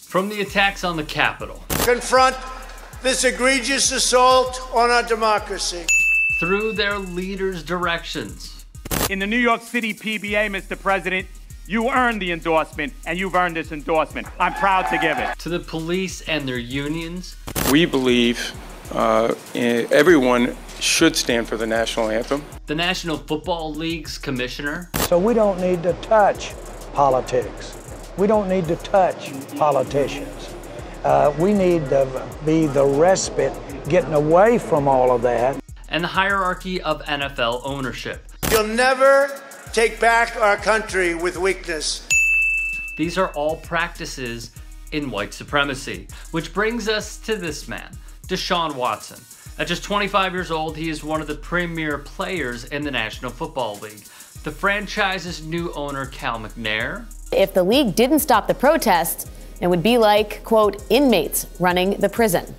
From the attacks on the Capitol, confront this egregious assault on our democracy, through their leaders' directions. In the New York City PBA, Mr. President, you earned the endorsement, and you've earned this endorsement. I'm proud to give it. To the police and their unions. We believe everyone should stand for the national anthem. The National Football League's commissioner. So we don't need to touch politics. We don't need to touch politicians. We need to be the respite, getting away from all of that. And the hierarchy of NFL ownership. You'll never take back our country with weakness. These are all practices in white supremacy, which brings us to this man, Deshaun Watson. At just 25 years old, he is one of the premier players in the National Football League. The franchise's new owner, Cal McNair. If the league didn't stop the protests, it would be like, quote, inmates running the prison.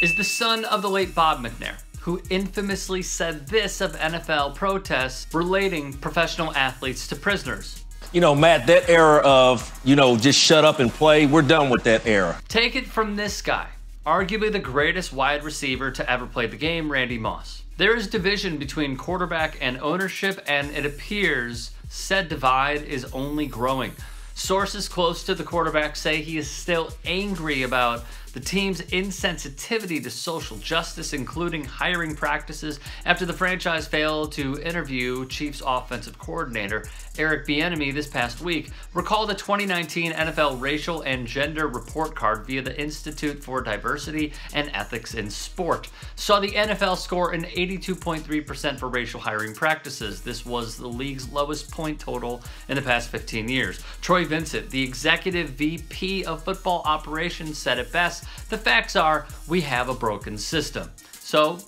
Is the son of the late Bob McNair, who infamously said this of NFL protests relating professional athletes to prisoners. You know, Matt, that era of, just shut up and play, we're done with that era. Take it from this guy, arguably the greatest wide receiver to ever play the game, Randy Moss. There is division between quarterback and ownership, and it appears said divide is only growing. Sources close to the quarterback say he is still angry about the team's insensitivity to social justice, including hiring practices, after the franchise failed to interview Chiefs offensive coordinator Eric Bieniemy this past week. Recall the 2019 NFL Racial and Gender Report Card via the Institute for Diversity and Ethics in Sport saw the NFL score an 82.3% for racial hiring practices. This was the league's lowest point total in the past 15 years. Troy Vincent, the executive VP of football operations, said it best: the facts are, we have a broken system. So,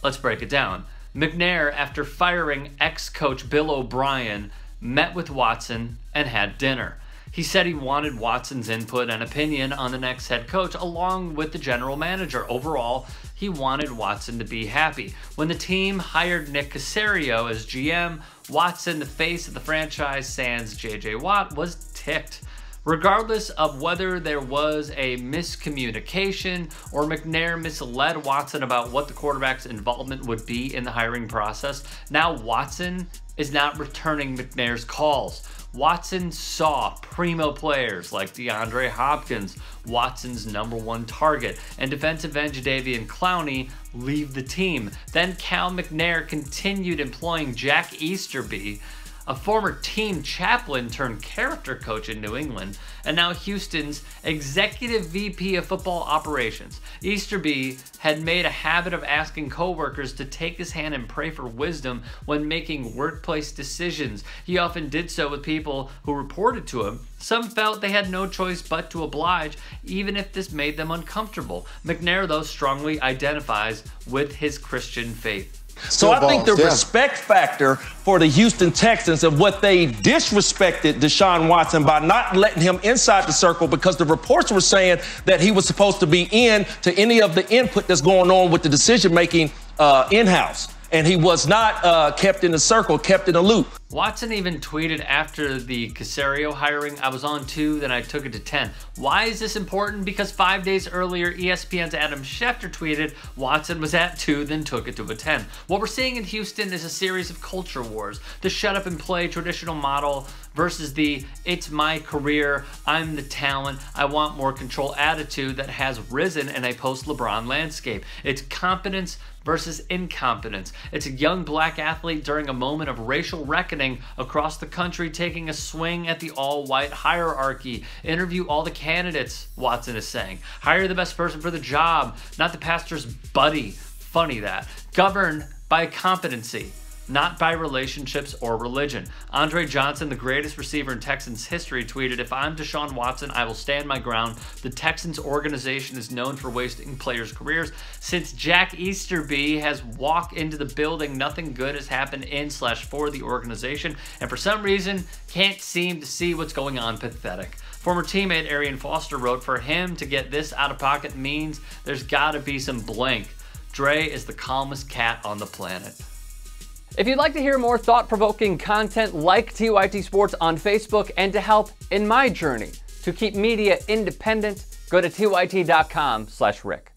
let's break it down. McNair, after firing ex-coach Bill O'Brien, met with Watson and had dinner. He said he wanted Watson's input and opinion on the next head coach, along with the general manager. Overall, he wanted Watson to be happy. When the team hired Nick Caserio as GM, Watson, the face of the franchise sans J.J. Watt, was ticked. Regardless of whether there was a miscommunication or McNair misled Watson about what the quarterback's involvement would be in the hiring process, now Watson is not returning McNair's calls. Watson saw primo players like DeAndre Hopkins, Watson's #1 target, and defensive end Jadeveon Clowney leave the team. Then Cal McNair continued employing Jack Easterby, a former team chaplain turned character coach in New England, and now Houston's executive VP of football operations. Easterby had made a habit of asking coworkers to take his hand and pray for wisdom when making workplace decisions. He often did so with people who reported to him. Some felt they had no choice but to oblige, even if this made them uncomfortable. McNair, though, strongly identifies with his Christian faith. So I think the respect factor for the Houston Texans of what they disrespected Deshaun Watson by not letting him inside the circle, because the reports were saying that he was supposed to be in to any of the input that's going on with the decision-making in-house. And he was not kept in the circle, kept in the loop. Watson even tweeted after the Caserio hiring, "I was on 2, then I took it to 10. Why is this important? Because 5 days earlier, ESPN's Adam Schefter tweeted Watson was at 2, then took it to a 10. What we're seeing in Houston is a series of culture wars. The shut up and play traditional model versus the it's my career, I'm the talent, I want more control attitude that has risen in a post-LeBron landscape. It's competence versus incompetence. It's a young black athlete during a moment of racial reckoning across the country taking a swing at the all-white hierarchy. Interview all the candidates, Watson is saying. Hire the best person for the job, not the pastor's buddy. Funny that. Govern by competency, not by relationships or religion." Andre Johnson, the greatest receiver in Texans history, tweeted, "If I'm Deshaun Watson, I will stand my ground. The Texans organization is known for wasting players' careers. Since Jack Easterby has walked into the building, nothing good has happened in/for the organization, and for some reason, can't seem to see what's going on. Pathetic." Former teammate Arian Foster wrote, "For him to get this out of pocket means there's gotta be some blank. Dre is the calmest cat on the planet." If you'd like to hear more thought-provoking content like TYT Sports on Facebook and to help in my journey to keep media independent, go to tyt.com/Rick.